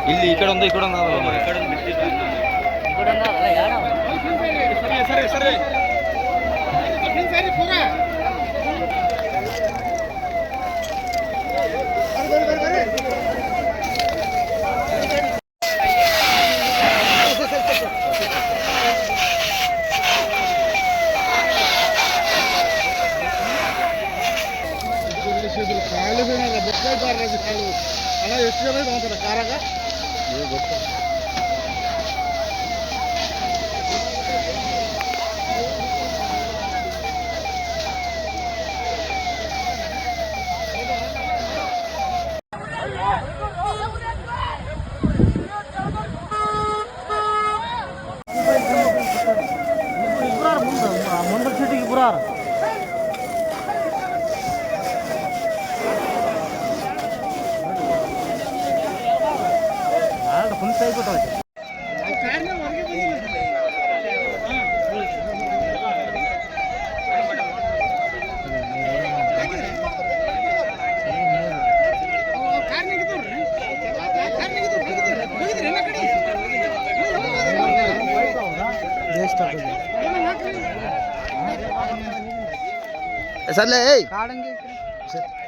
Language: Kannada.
ಇಲ್ಲಿ ಈ ಕಡೆ ಒಂದು ಈ ಕಡೆ ಒಂದು ಸರಿ ಸರಿ ಅಣ್ಣ ಎಷ್ಟು ಜನ ತಗೊಂತಾರೆ ಕಾರಾಗ ಗೊತ್ತು ಮುಂದೆ ಸೀಟಿಗೆ ಇಬ್ಬರಾರ ಫುಲ್ ಕೈ ಕೊಟ್ಟೋಯ್ತು ಸರ್